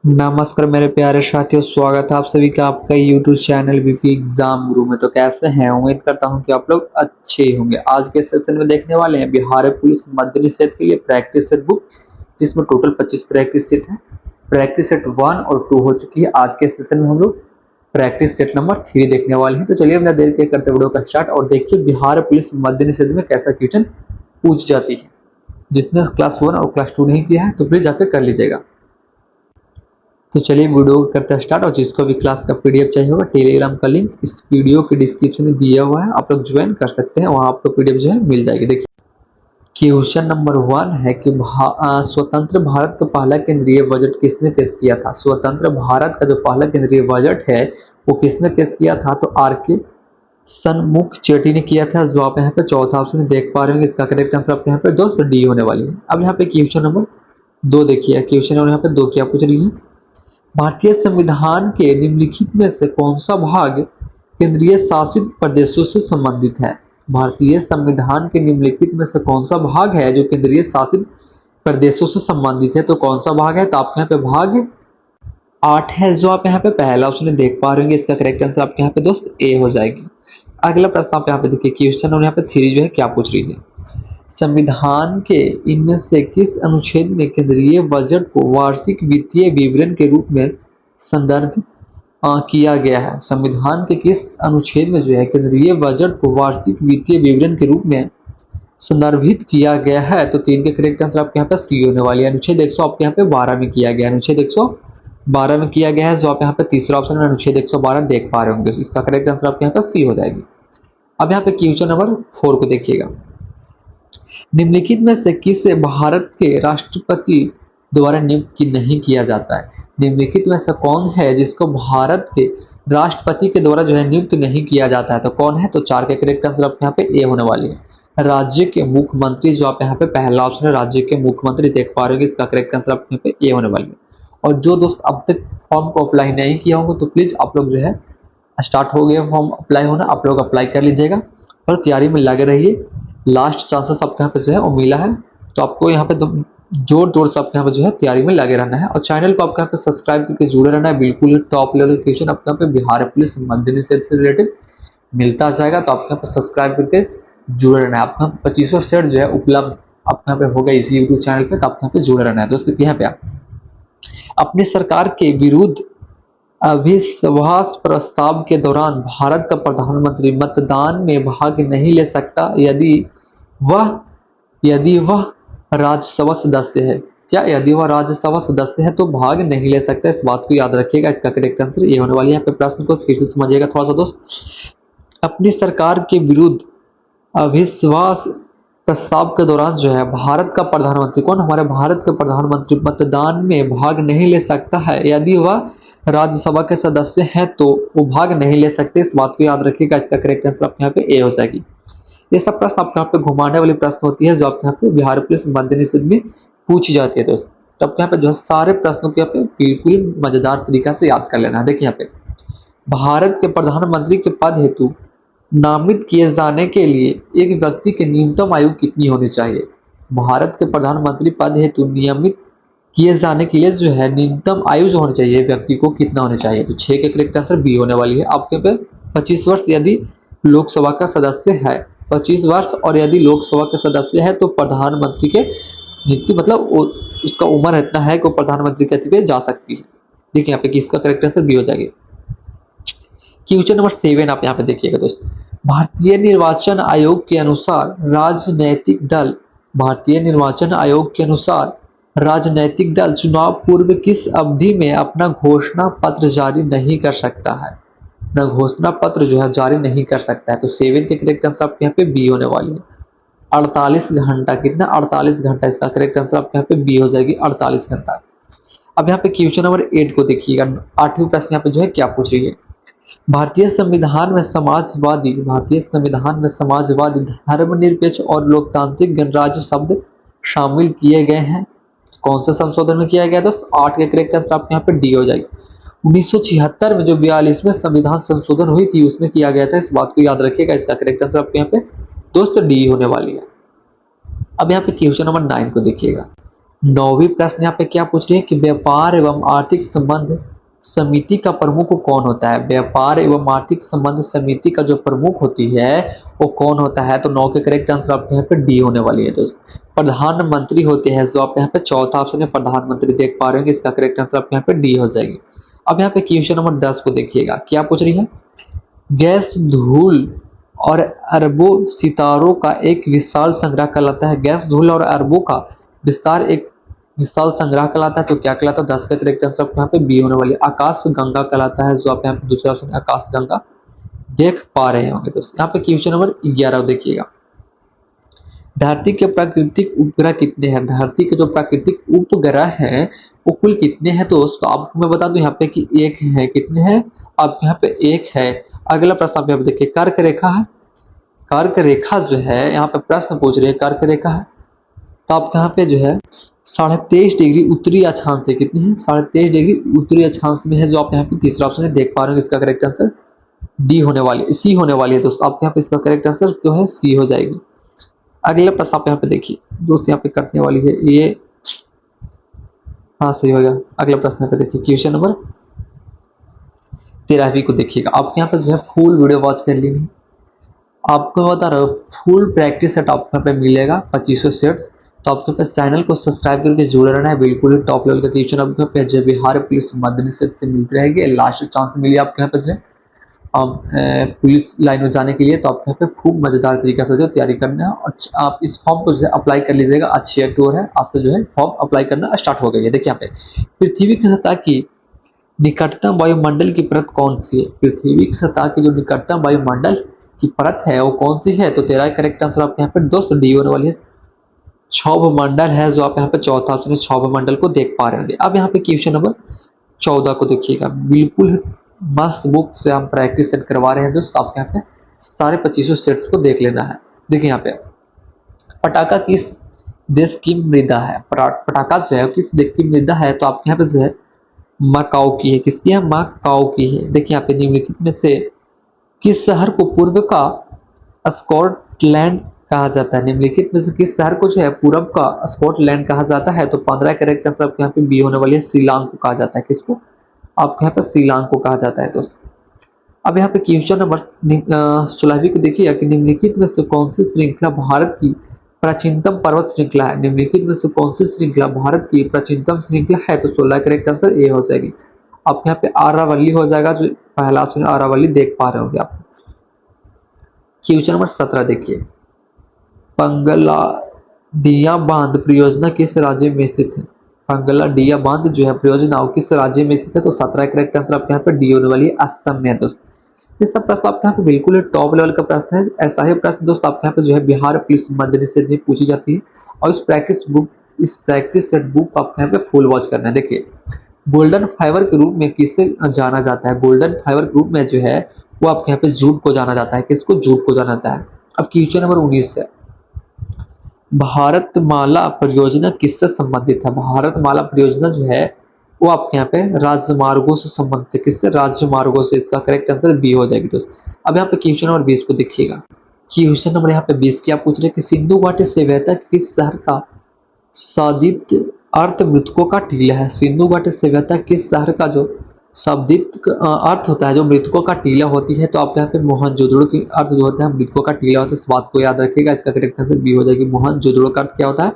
नमस्कार मेरे प्यारे साथियों, स्वागत है आप सभी का आपका यूट्यूब चैनल बीपी एग्जाम गुरु में। तो कैसे हैं? उम्मीद करता हूं कि आप लोग अच्छे होंगे। आज के सेशन में देखने वाले हैं बिहार पुलिस मध्य निषेध के लिए प्रैक्टिस सेट बुक, जिसमें टोटल 25 प्रैक्टिस सेट है। प्रैक्टिस सेट 1 और 2 हो चुकी है। आज के सेशन में हम लोग प्रैक्टिस सेट नंबर 3 देखने वाले हैं। तो चलिए बिना देर के करते वीडियो का स्टार्ट और देखिए बिहार पुलिस मध्य निषेध में कैसा क्वेश्चन पूछ जाती है। जिसने क्लास 1 और क्लास 2 नहीं किया है तो प्लीज जाकर कर लीजिएगा। तो चलिए वीडियो करते हैं स्टार्ट। और जिसको भी क्लास का पीडीएफ चाहिए होगा, टेलीग्राम का लिंक इस वीडियो के डिस्क्रिप्शन में दिया हुआ है, आप लोग ज्वाइन कर सकते हैं। वहां आपको पीडीएफ जो है मिल जाएगी। देखिए क्वेश्चन नंबर 1 है कि स्वतंत्र भारत का पहला केंद्रीय बजट किसने पेश किया था। स्वतंत्र भारत का जो पहला केंद्रीय बजट है वो किसने पेश किया था? तो आर.के. सनमुख चेट्टी ने किया था, जो आप यहाँ पे चौथा ऑप्शन देख पा रहे होंगे। इसका करेक्ट आंसर आप यहाँ पे दोस्तों डी होने वाली है। अब यहाँ पे क्वेश्चन नंबर 2 देखिए। क्वेश्चन नंबर यहाँ पे 2 क्या पूछ रही है? भारतीय संविधान के निम्नलिखित में से कौन सा भाग केंद्रीय शासित प्रदेशों से संबंधित है? भारतीय संविधान के निम्नलिखित में से कौन सा भाग है जो केंद्रीय शासित प्रदेशों से संबंधित है? तो कौन सा भाग है? तो आप यहाँ पे भाग 8 है, जो आप यहाँ पे पहला ऑप्शन देख पा रहे होंगे। इसका करेक्ट आंसर आपके यहाँ पे दोस्त ए हो जाएगी। अगला प्रश्न आप यहाँ पे देखिए। क्वेश्चन और यहाँ पे 3 जो है क्या पूछ रही है? संविधान के इनमें से किस अनुच्छेद में केंद्रीय बजट को वार्षिक वित्तीय विवरण के रूप में संदर्भित किया गया है? संविधान के किस अनुच्छेद में जो है केंद्रीय बजट को वार्षिक वित्तीय विवरण के रूप में संदर्भित किया गया है? तो 3 के करेक्ट आंसर आपके यहाँ पे सी होने वाली है। अनुच्छेद 100 आपके यहाँ पे 12 में किया गया है। अनुच्छेद 112 में किया गया है, जो आप यहाँ पे तीसरा ऑप्शन है अनुच्छेद 112 देख पा रहे होंगे। इसका करेक्ट आंसर आपके यहाँ पे सी हो जाएगी। अब यहाँ पे क्वेश्चन नंबर 4 को देखिएगा। निम्नलिखित में से किसे भारत के राष्ट्रपति द्वारा नियुक्त नहीं किया जाता है? निम्नलिखित में से कौन है जिसको भारत के राष्ट्रपति के द्वारा जो है नियुक्त नहीं किया जाता है? तो कौन है? तो 4 के करेक्ट आंसर आप यहाँ पे ए होने वाली है। राज्य के मुख्यमंत्री, जो आप यहाँ पे पहला ऑप्शन है राज्य के मुख्यमंत्री देख पा रहे हो। इसका करेक्ट आंसर आप यहाँ पे ए होने वाली है। और जो दोस्त अब तक फॉर्म को अप्लाई नहीं किया होगा तो प्लीज आप लोग जो है स्टार्ट हो गया फॉर्म अप्लाई होना, आप लोग अप्लाई कर लीजिएगा और तैयारी में लगे रहिए। लास्ट चांसेस आपके यहाँ पे जो है वो मिला है, तो आपको यहाँ पे जोर से आपके यहाँ पे जो है तैयारी में लगे रहना है। और चैनल को आपके यहाँ पे सब्सक्राइब करके जुड़े रहना है। बिल्कुल टॉप लेवल क्वेश्चन आपके यहाँ पे बिहार पुलिस मध्य निषेध से रिलेटेड मिलता जाएगा, तो आपके यहाँ पे सब्सक्राइब करके जुड़े रहना है। आपका 2500 सेट जो है उपलब्ध आपके यहाँ पे होगा इसी यूट्यूब चैनल पे, तो आपके यहाँ पे जुड़े रहना है। दोस्तों यहाँ पे आप अपनी सरकार के विरुद्ध अविश्वास प्रस्ताव के दौरान भारत का प्रधानमंत्री मतदान में भाग नहीं ले सकता यदि वह राज्यसभा सदस्य है। क्या? यदि वह राज्यसभा सदस्य है तो भाग नहीं ले सकता। इस बात को याद रखिएगा। इसका करेक्ट आंसर ये होने वाली है। यहाँ पे प्रश्न को फिर से समझिएगा थोड़ा सा दोस्त। अपनी सरकार के विरुद्ध अविश्वास प्रस्ताव के दौरान जो है भारत का प्रधानमंत्री, कौन? हमारे भारत के प्रधानमंत्री मतदान में भाग नहीं ले सकता है। यदि वह राज्यसभा के सदस्य हैं तो वो भाग नहीं ले सकते। इस बात को याद रखिएगा। इसका करेक्ट आंसर आपके यहाँ पे ए हो जाएगी। ये सब प्रश्न आपके यहाँ पे घुमाने वाली प्रश्न होती है, जो आपके यहाँ पे बिहार पुलिस मध्य निषेध में पूछी जाती है दोस्त। तो आपके यहाँ पे जो है सारे प्रश्नों के यहाँ पे बिल्कुल मजेदार तरीका से याद कर लेना है। देखिए यहाँ पे भारत के प्रधानमंत्री के पद हेतु नामित किए जाने के लिए एक व्यक्ति की न्यूनतम आयु कितनी होनी चाहिए? भारत के प्रधानमंत्री पद हेतु नियमित किए जाने के लिए जो है न्यूनतम आयु जो होनी चाहिए व्यक्ति को कितना होनी चाहिए? तो 6 के करेक्ट आंसर बी होने वाली है। आपके पे 25 वर्ष यदि लोकसभा का सदस्य है, 25 वर्ष, और यदि लोकसभा के सदस्य है तो प्रधानमंत्री के नियुक्ति मतलब उसका उम्र इतना है कि वो प्रधानमंत्री के पे जा सकती है। देखिए यहाँ पे किसका करेक्ट आंसर बी हो जाएगी। क्वेश्चन नंबर 7 आप यहाँ पे देखिएगा दोस्त। भारतीय निर्वाचन आयोग के अनुसार राजनैतिक दल चुनाव पूर्व किस अवधि में अपना घोषणा पत्र जारी नहीं कर सकता है? अपना घोषणा पत्र जो है जारी नहीं कर सकता है। तो 7 के करेक्ट आंसर आपके यहाँ पे बी होने वाली है। 48 घंटा। कितना? 48 घंटा। इसका करेक्ट आंसर आपके यहाँ पे बी हो जाएगी, 48 घंटा। अब यहाँ पे क्वेश्चन नंबर 8 को देखिएगा। 8वीं प्रश्न यहाँ पे जो है क्या पूछ रही है? भारतीय संविधान में समाजवादी धर्मनिरपेक्ष और लोकतांत्रिक गणराज्य शब्द शामिल किए गए हैं। कौन सा संशोधन में किया गया? दोस्त 8 के करेक्ट आंसर आपके यहाँ पे डी हो जाएगी। 1976 में जो 42वें संविधान संशोधन हुई थी उसमें किया गया था। इस बात को याद रखिएगा। इसका करेक्ट आंसर आपके यहाँ पे दोस्त डी होने वाली है। अब यहाँ पे क्वेश्चन नंबर 9 को देखिएगा। 9वीं प्रश्न यहाँ पे क्या पूछ रही है कि व्यापार एवं आर्थिक संबंध समिति का प्रमुख कौन होता है। व्यापार एवं आर्थिक संबंध समिति का जो प्रमुख होती है वो कौन होता है। तो 9 के करेक्ट आंसर आपके यहाँ पे डी होने वाली है दोस्त। प्रधानमंत्री होते हैं, जो आप यहाँ पे चौथा ऑप्शन है प्रधानमंत्री देख पा रहे होंगे, इसका करेक्ट आंसर आपके यहाँ पे डी हो जाएगी। अब यहाँ पे क्वेश्चन नंबर 10 को देखिएगा, क्या पूछ रही है। गैस धूल और अरबों सितारों का एक विशाल संग्रह कहलाता है। गैस धूल और अरबों का विस्तार एक विशाल संग्रह कहलाता है, तो क्या कहलाता है। 10 का करेक्ट आंसर यहाँ पे बी होने वाली है, आकाश गंगा कहलाता है, जो आप यहाँ पे दूसरा ऑप्शन आकाश गंगा देख पा रहे होंगे दोस्तों। यहाँ पे क्वेश्चन नंबर 11 देखिएगा, धरती के प्राकृतिक उपग्रह कितने हैं। धरती के जो प्राकृतिक उपग्रह हैं वो कुल कितने हैं दोस्तों। आपको मैं बता दूं यहाँ पे कि एक है, कितने हैं अब यहाँ पे एक है। अगला प्रश्न आप यहाँ पे देखिए, कर्क रेखा है। कर्क रेखा जो है यहाँ पे प्रश्न पूछ रहे हैं, कर्क रेखा है तो आप यहाँ पे जो है 23.5 डिग्री उत्तरी अक्षांश से कितनी है, 23.5 डिग्री उत्तरी अक्षांश में है, जो आप यहाँ पे तीसरा ऑप्शन है देख पा रहे हो। इसका करेक्ट आंसर डी होने वाली है, सी होने वाली है दोस्तों। आप यहाँ पे इसका करेक्ट आंसर जो है सी हो जाएगी। अगला प्रश्न आप यहाँ पे देखिए दोस्त, यहाँ पे कटने वाली है ये, हाँ सही हो गया। अगला प्रश्न यहाँ पे देखिए, क्वेश्चन नंबर 13वीं को देखिएगा। आप यहाँ पे जो है फुल वीडियो वॉच कर लेनी, आपको बता रहा हूँ फुल प्रैक्टिस सेट आपको यहाँ पे मिलेगा 2500 सेट्स। तो आपके पास चैनल को सब्सक्राइब करके जुड़े रहना है, बिल्कुल टॉप लेवल का क्वेश्चन आपको पे जो बिहार पुलिस मदनी सेट से मिलती रहेगी। लास्ट चांस मिली आपके यहाँ पे जो पुलिस लाइन में जाने के लिए, तो आपको यहाँ पे खूब मजेदार तरीके से जो तैयारी करना है। और आप इस फॉर्म को जो है अप्लाई कर लीजिएगा, अच्छी टूर है, आज से जो है फॉर्म अप्लाई करना स्टार्ट हो गई है। देखिए यहाँ पे पृथ्वी की सतह की निकटतम वायुमंडल की परत कौन सी है। पृथ्वी की सतह की जो निकटतम वायुमंडल की परत है वो कौन सी है। तो 13 करेक्ट आंसर आपके यहाँ पे दोस्त डी होने वाली है, क्षौभमंडल है, जो आप यहाँ पे चौथा ऑप्शन क्षौभमंडल को देख पा रहे होंगे। अब यहाँ पे क्वेश्चन नंबर 14 को देखिएगा, बिल्कुल मस्त बुक से हम प्रैक्टिस सेट करवा रहे हैं दोस्त। आपके यहाँ पे सारे 2500 सेट्स को देख लेना है। देखिए यहाँ पे पटाखा किस देश की मृदा है। पटाखा जो है किस देश की मृदा है, तो आपके यहाँ पे जो है मकाओ की है। किसकी है, मकाओ की है। देखिए यहाँ पे निम्नलिखित में से किस शहर को पूर्व का स्कॉटलैंड कहा जाता है। निम्नलिखित में से किस शहर को जो है पूर्व का स्कॉटलैंड कहा जाता है। तो 15 करेक्ट आंसर आपके यहाँ पे बी होने वाली है, शिलांग को कहा जाता है। किसको, आपके यहाँ पे शिलांग को कहा जाता है दोस्तों। अब यहाँ पे क्वेश्चन नंबर 16वीं को देखिए कि निम्नलिखित में से कौन सी श्रृंखला भारत की प्राचीनतम पर्वत श्रृंखला है। निम्नलिखित में से कौन सी श्रृंखला भारत की प्राचीनतम श्रृंखला है। तो 16 करेक्ट आंसर ए हो जाएगी। आपके यहाँ पे आरावली हो जाएगा, जो पहला ऑप्शन आरावली देख पा रहे होंगे आप। क्वेश्चन नंबर 17 देखिए, पंगलाडिया बांध परियोजना किस राज्य में स्थित है। पंगलाडिया बांध जो है परियोजना वो किस राज्य में स्थित है। तो 17 करेक्ट आंसर आपके यहाँ पे डी होने वाली है, असम में है दोस्त। ये सब प्रश्न आपके यहाँ पे बिल्कुल टॉप लेवल का प्रश्न है। ऐसा ही प्रश्न दोस्त आपके यहाँ पे जो है बिहार पुलिस मध्य निषेध में पूछी जाती है। और इस प्रैक्टिस सेट बुक आपके यहाँ पे फुल वॉच करना है। देखिए गोल्डन फाइबर के रूप में किसे जाना जाता है। गोल्डन फाइबर के रूप में जो है वो आपके यहाँ पे जूट को जाना जाता है। किसको, जूट को जाना जाता है। अब क्वेश्चन नंबर 19 है, भारतमाला परियोजना किससे संबंधित है। भारतमाला परियोजना जो है वो आपके यहाँ पे राजमार्गों से संबंधित है। किससे, राजमार्गों से। इसका करेक्ट आंसर बी हो जाएगी दोस्त। अब यहाँ पे क्वेश्चन नंबर 20 को देखिएगा। क्वेश्चन नंबर यहाँ पे 20 क्या पूछ रहे हैं कि सिंधु घाटी सभ्यता किस शहर का शाब्दिक अर्थ मृतकों का टीला है। सिंधु घाटी सभ्यता किस शहर का जो शाब्दिक अर्थ होता है, जो मृतकों का टीला होती है। तो आपके यहाँ पे मोहनजोदड़ो की अर्थ जो होता है मृतकों का टीला होता है। इस बात को याद रखिएगा, इसका करेक्ट आंसर बी हो जाएगी। मोहनजोदड़ो का अर्थ क्या होता है,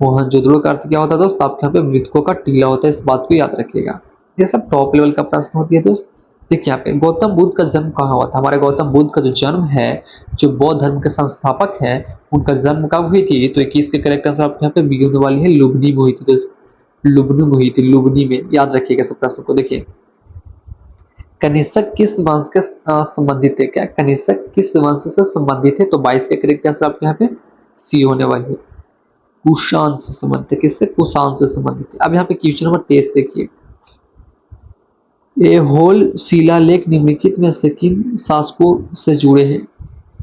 मोहनजोदड़ो का अर्थ क्या होता है दोस्त, आपके यहाँ पे मृतकों का टीला होता है। इस बात को याद रखिएगा। ये सब टॉप लेवल का प्रश्न होती है दोस्त। देखिए यहाँ पे गौतम बुद्ध का जन्म कहाँ हुआ था। हमारे गौतम बुद्ध का जो जन्म है, जो बौद्ध धर्म के संस्थापक है, उनका जन्म कब हुई थी। तो 21 के करेक्ट आंसर आपके यहाँ पे बी होने वाली है, लुबनी में हुई थी दोस्त। लुबनी में हुई थी, लुबनी में। याद रखिएगा सब प्रश्नों को। देखिए कनिष्क किस वंश के संबंधित है। क्या कनिष्क किस वंश से संबंधित है। तो 22 के करेक्ट आंसर आपके यहाँ पे सी होने वाली है, कुषाण से संबंधित है। किससे, कुषाण से संबंधित है। अब यहाँ पे क्वेश्चन नंबर 23 देखिए, एहोल शिलालेख निम्नलिखित में से किन शासकों से जुड़े हैं।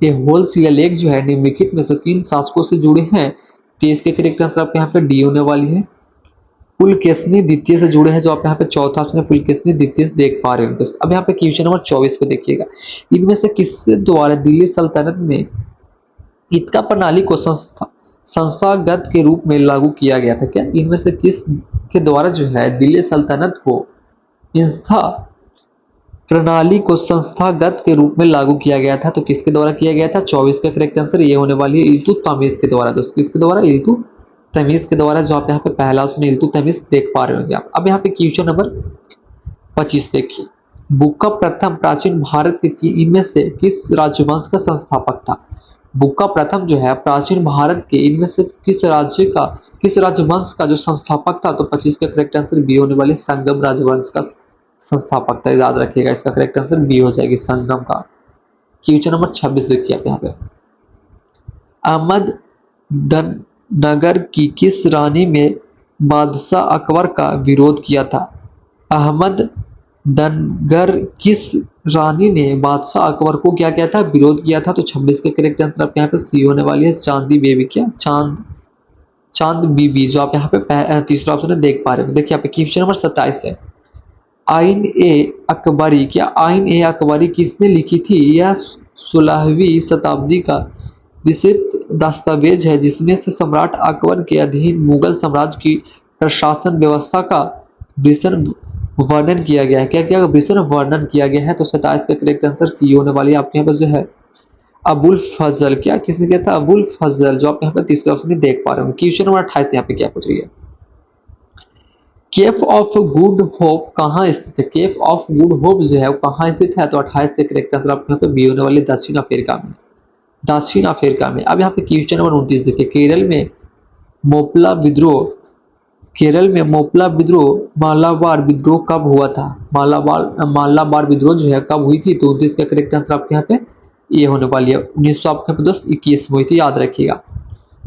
एहोल शिलालेख जो है निम्नलिखित में से किन शासकों से जुड़े हैं। 23 के करेक्ट आंसर आपके यहाँ पे डी होने वाली है, पुलकेशिनी द्वितीय से जुड़े हैं, जो आप यहाँ पे चौथा ऑप्शन है पुलकेशिनी द्वितीय से देख पा रहे हो दोस्त। अब यहाँ पे क्वेश्चन नंबर 24 को देखिएगा, इनमें से किसके द्वारा दिल्ली सल्तनत में ईदगाह प्रणाली को संस्थागत के रूप में लागू किया गया था? क्या इनमें से किस के द्वारा जो है दिल्ली सल्तनत को इंस्था प्रणाली को संस्थागत के रूप में लागू किया गया था? तो किसके द्वारा किया गया था? 24 का करेक्ट आंसर ये होने वाली है इल्तुतमिश के द्वारा। दोस्तों किसके द्वारा? इल्तुतमिश के द्वारा, जो आप यहाँ पे पहला ऑप्शन इल्तुतमिश देख पा रहे होंगे आप। अब यहाँ पे क्वेश्चन नंबर 25 देखिए, बुक का प्रथम प्राचीन भारत के इनमें से किस राजवंश का संस्थापक था? बुक का प्रथम जो है प्राचीन भारत के इनमें से किस राजवंश का जो संस्थापक था? तो 25 का करेक्ट आंसर बी होने वाले संगम राजवंश का संस्थापक था। याद रखिएगा, इसका करेक्ट आंसर बी हो जाएगी, संगम का। क्वेश्चन नंबर 26 देखिए आप यहाँ पे, अहमद नगर की किस रानी में बादशाह अकबर का विरोध किया था? अहमद नगर किस रानी ने बादशाह अकबर को क्या किया था? विरोध किया था। तो 26 का करेक्ट आंसर आप यहाँ पे सी होने वाली है, चांदी बेबी। क्या? चांद बीबी, जो आप यहाँ पे तीसरा ऑप्शन देख पा रहे हो। देखिए यहाँ पे क्वेश्चन नंबर 27 है, आइन ए अकबरी, क्या आइन ए अकबरी किसने लिखी थी? यह 16वीं शताब्दी का विशिष्ट दस्तावेज है जिसमें से सम्राट अकबर के अधीन मुगल साम्राज्य की प्रशासन व्यवस्था का विस्तृत वर्णन किया गया है। क्या क्या विस्तृत वर्णन किया गया है? तो 27 का करेक्ट आंसर सी होने वाली है आपके यहाँ पर जो है अबुल फजल। क्या किसने किया था? अबुल फजल, जो आप यहाँ पर तीसरे ऑप्शन में देख पा रहे हो। क्वेश्चन नंबर 28 यहाँ पे क्या पूछ रही है, केफ ऑफ गुड होप कहाँ स्थित है? केफ ऑफ गुड होप जो है वो कहाँ स्थित है? तो 28 के करेक्ट आंसर आपके यहाँ पे बी होने वाले दक्षिण अफ्रीका में, दक्षिण अफ्रीका में। अब यहाँ पे क्वेश्चन नंबर 29 देखिए, केरल में मोपला विद्रोह मालाबार विद्रोह कब हुआ था? मालाबार विद्रोह जो है कब हुई थी? तो 29 का करेक्ट आंसर आपके यहाँ पे ये होने वाली है 1900 आपके यहाँ पे दोस्त 21 में हुई थी, याद रखिएगा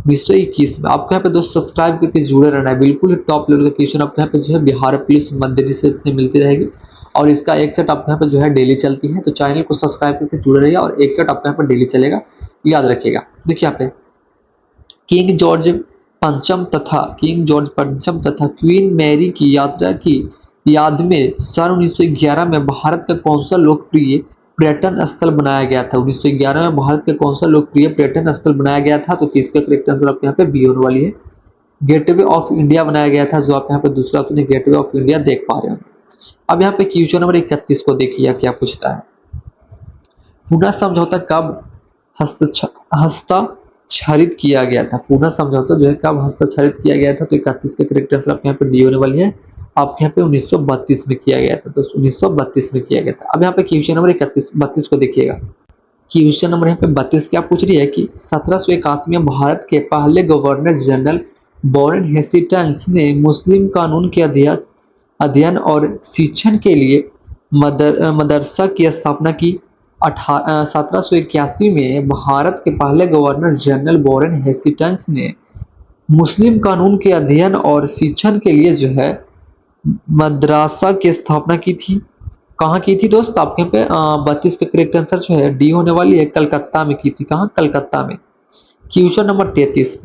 1921 में। आपको यहाँ पे दोस्त सब्सक्राइब करके जुड़े रहना है, बिल्कुल टॉप लेवल का क्वेश्चन आपको यहाँ पे जो है बिहार पुलिस मध्य निषेध से मिलती रहेगी और इसका एक सेट आपको यहाँ पे जो है डेली चलती है। तो चैनल को सब्सक्राइब करके जुड़े रहिए और एक सेट आपको यहाँ पे डेली चलेगा, याद रखिएगा। देखिए यहाँ पे किंग जॉर्ज पंचम तथा क्वीन मैरी की यात्रा की याद में सन 1911 में भारत का कौन सा लोकप्रिय पर्यटन स्थल बनाया गया था? 1911 में भारत का कौन सा लोकप्रिय पर्यटन स्थल बनाया गया था? तो 30 का करेक्ट आंसर आप यहाँ पे बी होने वाली है, गेटवे ऑफ इंडिया बनाया गया था, जो आप यहाँ पे दूसरा ऑप्शन गेटवे ऑफ इंडिया देख पा रहे हो। अब यहाँ पे क्वेश्चन नंबर 31 को देखिए क्या पूछता है, पुनः समझौता कब हस्ताक्षरित किया गया था? पुनः समझौता जो है कब हस्ताक्षरित किया गया था? तो 31 का करेक्ट आंसर आप यहाँ पे डी होने वाली है, आपके यहाँ पे 1932 में किया गया था। तो 1932 में किया गया था। अब यहाँ पे क्वेश्चन नंबर 32 को देखिएगा, क्वेश्चन नंबर यहाँ पे 32 क्या पूछ रही है कि 1781 में भारत के पहले गवर्नर जनरल वॉरेन हेस्टिंग्स ने मुस्लिम कानून के अध्ययन और शिक्षण के लिए मदरसा की स्थापना की। 1781 में भारत के पहले गवर्नर जनरल वॉरेन हेस्टिंग्स ने मुस्लिम कानून के अध्ययन और शिक्षण के लिए जो है मदरसा की स्थापना की थी। कहाँ की थी दोस्त? आपके पे 32 का करेक्ट आंसर जो है डी होने वाली है, कलकत्ता में की थी। कहाँ? कलकत्ता में। क्वेश्चन नंबर 33,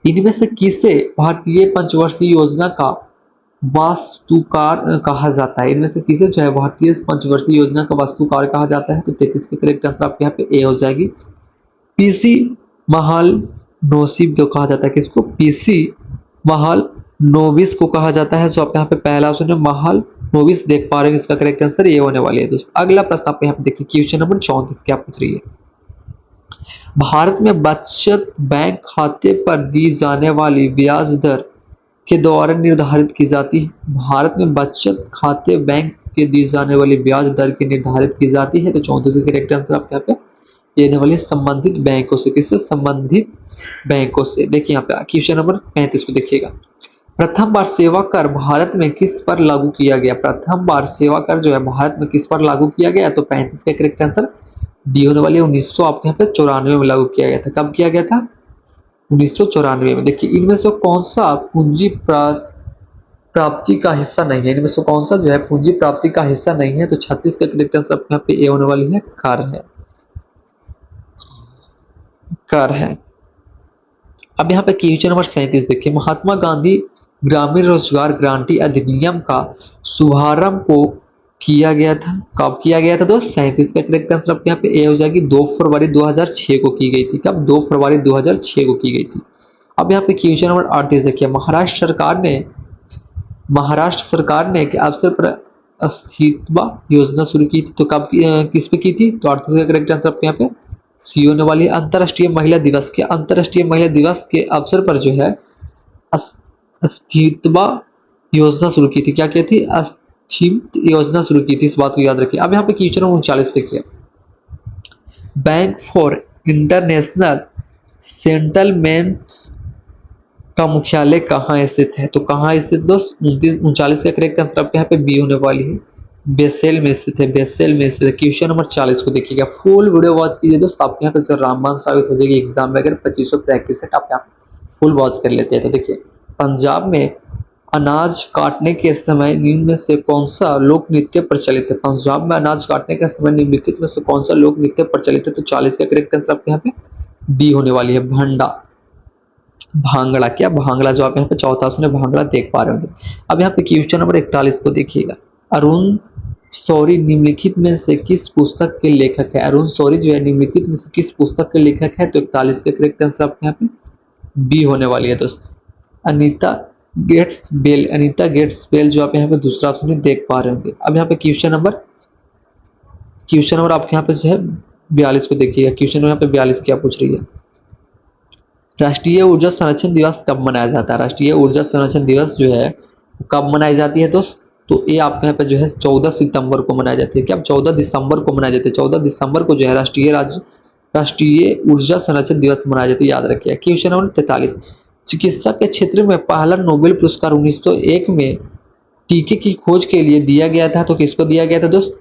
इनमें से किसे भारतीय पंचवर्षीय योजना का वास्तुकार कहा जाता है? इनमें से किसे जो है भारतीय पंचवर्षीय योजना का वास्तुकार कहा जाता है? तो 33 का करेक्ट आंसर आपके यहाँ पे ए हो जाएगी, पीसी महालनोबिस को कहा जाता है। किसको? पीसी महालनोबिस को कहा जाता है। जो आप यहाँ पे पहला ऑप्शन है महालनोबिस देख पा रहे हैं, इसका करेक्ट आंसर ये होने वाली है दोस्तों। अगला प्रश्न आप यहाँ पे देखिए, क्वेश्चन नंबर 34 क्या पूछ रही है, भारत में बचत बैंक खाते पर दी जाने वाली ब्याज दर के द्वारा निर्धारित की जाती है? भारत में बचत खाते बैंक के दी जाने वाली ब्याज दर की निर्धारित की जाती है। तो 34 का करेक्ट आंसर आप यहाँ पे देने वाले संबंधित बैंकों से। किससे? संबंधित बैंकों से। देखिए यहाँ पे क्वेश्चन नंबर 35 को देखिएगा, प्रथम बार सेवा कर भारत में किस पर लागू किया गया? प्रथम बार सेवा कर जो है भारत में किस पर लागू किया गया? तो 35 का करेक्ट आंसर डी होने वाले 1900 आपके यहाँ पे 94 में लागू किया गया था। कब किया गया था? 1994 में। देखिए इनमें से कौन सा पूंजी प्राप्ति का हिस्सा नहीं है? इनमें से कौन सा जो है पूंजी प्राप्ति का हिस्सा नहीं है? तो 36 का करेक्ट आंसर आपके यहाँ पे ए होने वाली है, कर है। अब यहाँ पे क्वेश्चन नंबर 37 देखिए, महात्मा गांधी ग्रामीण रोजगार गारंटी अधिनियम का शुभारंभ को किया गया था। कब किया गया था दोस्त? 37 का करेक्ट आंसर आपके यहाँ पे ए हो जाएगी। 2 फरवरी 2006 को की गई थी। कब? 2 फरवरी 2006 को की गई थी। अब यहाँ पे क्वेश्चन नंबर 38 देखिए, महाराष्ट्र सरकार ने के अवसर पर अस्थित्व योजना शुरू की थी। तो कब किस पे की थी? तो 38 का करेक्ट आंसर आपके यहाँ पे सी होने वाली है। अंतर्राष्ट्रीय महिला दिवस के अवसर पर जो है अस्थित्व योजना शुरू की थी। क्या की थी? अस्थित्व योजना शुरू की थी, इस बात को याद रखिए। अब यहाँ पे क्वेश्चन नंबर 39 देखिए, बैंक फॉर इंटरनेशनल सेटलमेंट्स का मुख्यालय कहाँ स्थित है? तो कहाँ स्थित दोस्त? 39 का करेक्ट आंसर आपके यहाँ पे बी होने वाली है। बेसेल में स्थित है, बेसेल में स्थित है। क्वेश्चन नंबर 40 को देखिएगा, फुल वीडियो वॉच कीजिए दोस्त, आपके यहाँ पे रामबाण साबित हो जाएगी एग्जाम में। अगर 2500 प्रैक्टिस सेट आप यहाँ फुल वॉच कर लेते हैं तो देखिए, पंजाब में अनाज काटने के समय निम्न में से कौन सा लोक नृत्य प्रचलित है? पंजाब में अनाज काटने के समय निम्नलिखित में से कौन सा लोक नृत्य प्रचलित है? तो 40 का करेक्ट आंसर आपके यहाँ पे डी होने वाली है, भंडा भांगड़ा। क्या? भांगड़ा, जो आप यहाँ पे चौथा ऑप्शन है भांगड़ा देख पा रहे होंगे। अब यहाँ पे क्वेश्चन नंबर 41 को देखिएगा, अरुण शौरी निम्नलिखित में से किस पुस्तक के लेखक है? अरुण शौरी जो है निम्नलिखित में से किस पुस्तक के लेखक है? तो 41 का करेक्ट आंसर आपके यहाँ पे बी होने वाली है दोस्त, अनीता गेट्स बेल जो आप यहाँ पे दूसरा ऑप्शन में देख पा रहे होंगे। अब यहाँ पे क्वेश्चन नंबर आपके यहाँ पे जो है 42 को देखिएगा। क्वेश्चन नंबर यहाँ पे 42 क्या पूछ रही है, राष्ट्रीय ऊर्जा संरक्षण दिवस कब मनाया जाता है? राष्ट्रीय ऊर्जा संरक्षण दिवस जो है कब मनाई जाती है दोस्त? तो ये आपके यहाँ पे जो है 14 सितंबर को मनाई जाती है। क्या? 14 दिसंबर को मनाई जाती है। 14 दिसंबर को जो है राष्ट्रीय ऊर्जा संरक्षण दिवस मनाया जाता है, याद रखिए। क्वेश्चन नंबर 43, चिकित्सा के क्षेत्र में पहला नोबेल पुरस्कार 1901 में टीके की खोज के लिए दिया गया था। तो किसको दिया गया था दोस्त?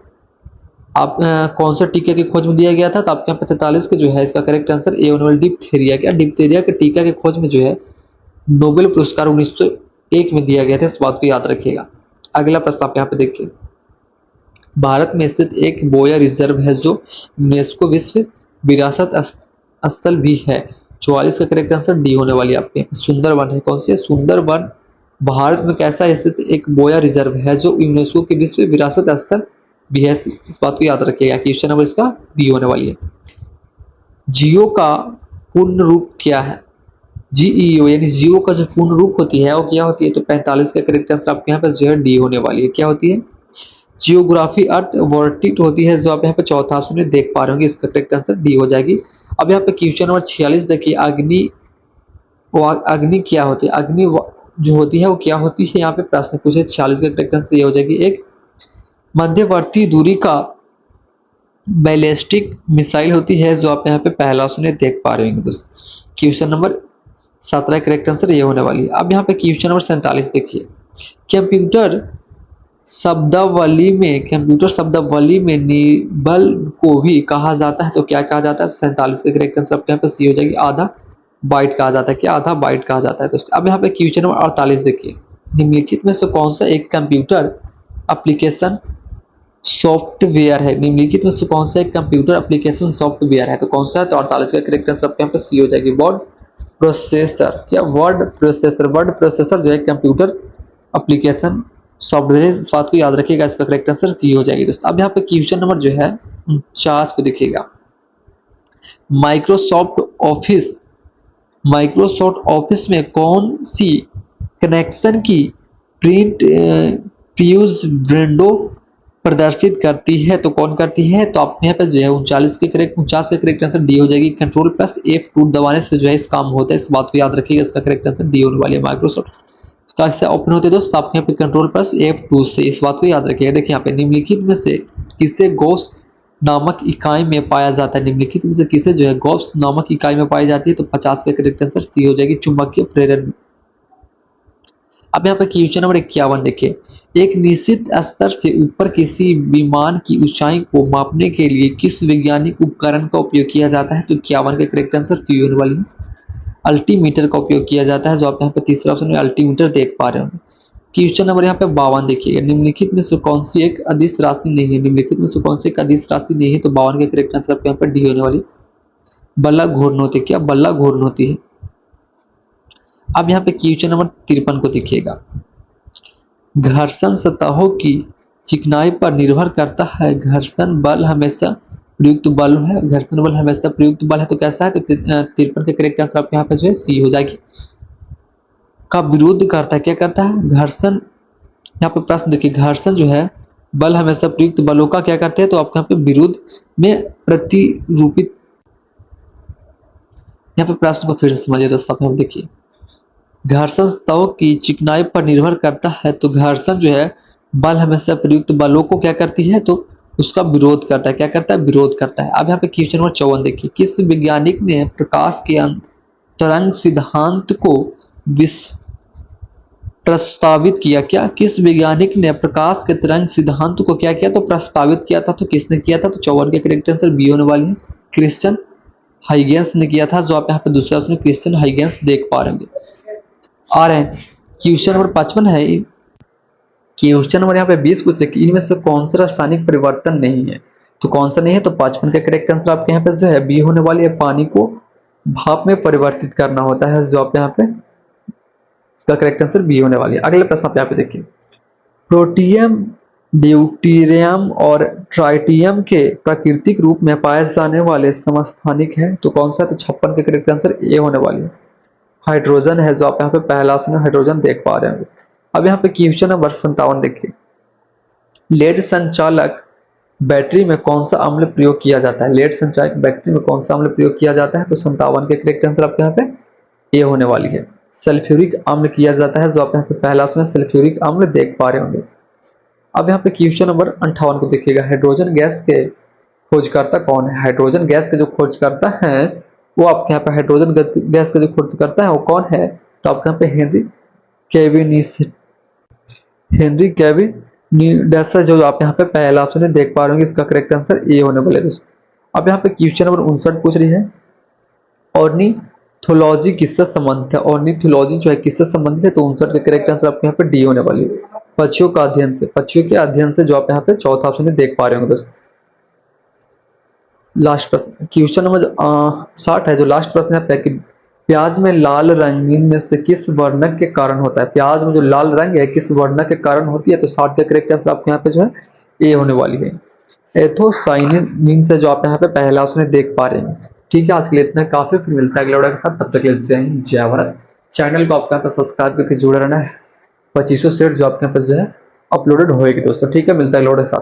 आप कौन सा टीके की खोज में दिया गया था? तो आपके यहाँ पे 43 के जो है इसका करेक्ट आंसर ए होने वाला डिप्थीरिया। क्या? डिप्थीरिया के टीका के खोज में जो है नोबेल पुरस्कार 1901 में दिया गया था, इस बात को याद रखिएगा। अगला प्रश्न आप यहाँ पे देखिए, भारत में स्थित एक बोया रिजर्व है जो यूनेस्को विश्व विरासत स्थल भी है। 44 का करेक्ट आंसर डी होने वाली है आपके, सुंदरवन है। कौन से? सुंदरवन भारत में कैसा स्थित एक बोया रिजर्व है जो यूनेस्को के विश्व विरासत स्थल भी है, इस बात को याद रखिएगा। क्वेश्चन नंबर इसका डी होने वाली है। जियो का पूर्ण रूप क्या है? जीईओ यानी जियो का जो पूर्ण रूप होती है वो क्या होती है? तो 45 का करेक्ट आंसर आपके यहाँ पे जो है डी होने वाली है। क्या होती है? जियोग्राफी अर्थ वर्टिट होती है, जो आप यहाँ पे चौथा ऑप्शन में देख पा रहे होंगे, इसका करेक्ट आंसर डी हो जाएगी। अब यहाँ पे क्वेश्चन नंबर 46 देखिए, अग्नि क्या होती है? अग्नि जो होती है वो क्या होती है? यहाँ पे प्रश्न पूछे। 46 का करेक्ट आंसर ये हो जाएगी, एक मध्यवर्ती दूरी का बैलिस्टिक मिसाइल होती है, जो आप यहाँ पे पहला ऑप्शन देख पा रहे होंगे दोस्त। क्वेश्चन नंबर 17 करेक्ट आंसर ये होने वाली है। अब यहाँ पे क्वेश्चन नंबर 47 देखिए, कंप्यूटर शब्दावली में निबल को भी कहा जाता है। तो क्या कहा जाता है? 47 का करेक्ट आंसर आपके यहाँ पे सी हो जाएगी, आधा बाइट कहा जाता है। क्या? आधा बाइट कहा जाता है दोस्त। अब यहाँ पे क्वेश्चन नंबर 48 देखिए, निम्नलिखित में से कौन सा एक कंप्यूटर एप्लीकेशन सॉफ्टवेयर है? निम्नलिखित में से कौन सा एक कंप्यूटर एप्लीकेशन सॉफ्टवेयर है? तो कौन सा है? तो 48 का करेक्ट आंसर आपके यहाँ पे सी हो जाएगी, वर्ड प्रोसेसर। क्या? वर्ड प्रोसेसर जो है कंप्यूटर एप्लीकेशन सॉफ्टवेयर, इस बात को याद रखिएगा, इसका करेक्ट आंसर सी हो जाएगी दोस्तों। अब यहाँ पे क्वेश्चन नंबर जो है 49 को देखिएगा, माइक्रोसॉफ्ट ऑफिस में कौन सी कनेक्शन की प्रिंट प्यूज विंडो प्रदर्शित करती है? तो कौन करती है? तो आप यहाँ पे जो है 49 का करेक्ट आंसर डी हो जाएगी। कंट्रोल प्लस F2 दबाने से जो है इस काम होता है, इस बात को याद रखिएगा, इसका करेक्ट आंसर डी होने वाली है। माइक्रोसॉफ्ट कैसे ओपन होते हैं दोस्त? आप यहाँ पे कंट्रोल प्लस F2 से, इस बात को याद रखिएगा। देखिए यहाँ पे निम्नलिखित में से किसे गॉस नामक इकाई में पाया जाता है? निम्नलिखित में से किसे जो है गॉस नामक इकाई में पाई जाती है? तो 50 का करेक्ट आंसर सी हो जाएगी, चुंबकीय प्रेरण। अब यहाँ पे क्वेश्चन नंबर 51 देखिए, एक निश्चित स्तर से ऊपर किसी विमान की ऊंचाई को मापने के लिए किस वैज्ञानिक उपकरण का उपयोग किया जाता है? तो 51 का करेक्ट आंसर सी होने वाली है, अल्टीमीटर का उपयोग किया जाता है, जो आप यहाँ पे तीसरा ऑप्शन में अल्टीमीटर देख पा रहे हो। क्वेश्चन नंबर यहाँ पे 52 देखिएगा, निम्नलिखित में से कौन सी एक अदिश राशि नहीं है? निम्नलिखित में से कौन सी एक अदिश राशि नहीं है? तो 52 का करेक्ट आंसर आपके यहाँ पे डी होने वाली, बल्ला घूर्णोती। क्या? बल्ला घूर्णोती है। अब यहाँ पे क्वेश्चन नंबर 53 को देखिएगा, घर्षण सतहों की चिकनाई पर निर्भर करता है, घर्षण बल हमेशा प्रयुक्त बल है, घर्षण बल हमेशा प्रयुक्त बल है, तो कैसा है, तो 53 के करेक्ट आंसर आपके यहाँ पे जो है सी हो जाएगी। का विरोध करता है, क्या करता है, घर्षण। यहाँ पे प्रश्न देखिए, घर्षण जो है बल हमेशा प्रयुक्त बलों का क्या करते हैं, तो आपके यहाँ पे विरोध में प्रतिरूपित। यहाँ पे प्रश्न को फिर से समझिए दोस्तों, आप देखिए, घर्षण सतहों की चिकनाई पर निर्भर करता है, तो घर्षण जो है बल हमेशा प्रयुक्त बलों को क्या करती है, तो उसका विरोध करता है, क्या करता है, विरोध करता है। अब यहाँ पे क्वेश्चन नंबर 54 देखिए, किस वैज्ञानिक ने प्रकाश के तरंग सिद्धांत को प्रस्तावित किया, क्या किस वैज्ञानिक ने प्रकाश के तरंग सिद्धांत को क्या किया, तो प्रस्तावित किया था, तो किसने किया था, तो 54 के करेक्ट आंसर बी होने वाली है, क्रिश्चियन हाइगेंस ने किया था, जो आप यहाँ पे दूसरा ऑप्शन क्रिश्चियन हाइगेंस देख पा रहे हैं। आ रहे हैं क्वेश्चन नंबर 55 है, क्वेश्चन नंबर यहाँ पे 20 पूछे कि इनमें से कौन सा रासायनिक परिवर्तन नहीं है, तो कौन सा नहीं है, तो 55 का करेक्ट आंसर आपके यहाँ पे जो है बी होने वाली है, पानी को भाप में परिवर्तित करना होता है, जो आप यहाँ पे इसका करेक्ट आंसर बी होने वाली है। अगले प्रश्न आप यहाँ पे देखिए, प्रोटियम, ड्यूटेरियम और ट्राइटियम के प्राकृतिक रूप में पाए जाने वाले समस्थानिक है, तो कौन सा है, तो 56 के करेक्ट आंसर ए होने वाली है, हाइड्रोजन है, जो आप यहाँ पे पहला ऑप्शन हाइड्रोजन देख पा रहे हैं। अब यहाँ पे क्वेश्चन नंबर 57 देखिए, लेड संचालक बैटरी में कौन सा अम्ल प्रयोग किया जाता है, लेड संचालक बैटरी में कौन सा अम्ल प्रयोग किया जाता है, तो 57 के करेक्ट आंसर आपके यहाँ पे ए होने वाली है, सल्फ्यूरिक अम्ल किया जाता है, जो आप यहाँ पे पहला ऑप्शन सल्फ्यूरिक अम्ल देख पा रहे होंगे। अब यहाँ पे क्वेश्चन नंबर 58 को देखिएगा, हाइड्रोजन गैस के खोजकर्ता कौन है, हाइड्रोजन गैस के जो खोजकर्ता है वो आपके यहाँ पे हाइड्रोजन गैस का जो खोजकर्ता है वो कौन है, तो आपके यहाँ पे हेनरी कैविनिडस, जो आप यहाँ पे पहला ऑप्शन देख पा रहे होंगे, इसका करेक्ट आंसर ए होने वाला है दोस्तों। अब यहाँ पे क्वेश्चन नंबर 59 पूछ रही है, ऑर्निथोलॉजी किससे संबंधित है, ऑर्निथोलॉजी जो है किससे संबंधित है, तो 59 का करेक्ट आंसर आपके यहाँ पे डी होने वाली है, पक्षियों का अध्ययन से, पक्षियों के अध्ययन से, जो आप यहाँ पे चौथा ऑप्शन देख पा रहे होंगे दोस्तों। लास्ट प्रश्न क्वेश्चन नंबर 60 है, जो लास्ट प्रश्न है कि प्याज में लाल रंग में से किस वर्णक के कारण होता है, प्याज में जो लाल रंग है किस वर्णक के कारण होती है, तो 60 का करेक्ट आंसर आपके यहाँ पे जो है ए होने वाली है, एथोसाइनिन से, जो आप यहाँ पे पहला ऑप्शन देख पा रहे हैं। ठीक है, आज के लिए इतना काफी, फिर मिलता है अगले वीडियो के साथ, तब तक के लिए जय हिंद जय भारत। चैनल को आपके यहाँ पे सब्सक्राइब करके जुड़े रहना है, 2500 शेयर जो आपके यहाँ पे जो है अपलोडेड होएगी दोस्तों। ठीक है, मिलता है अगले वीडियो के साथ।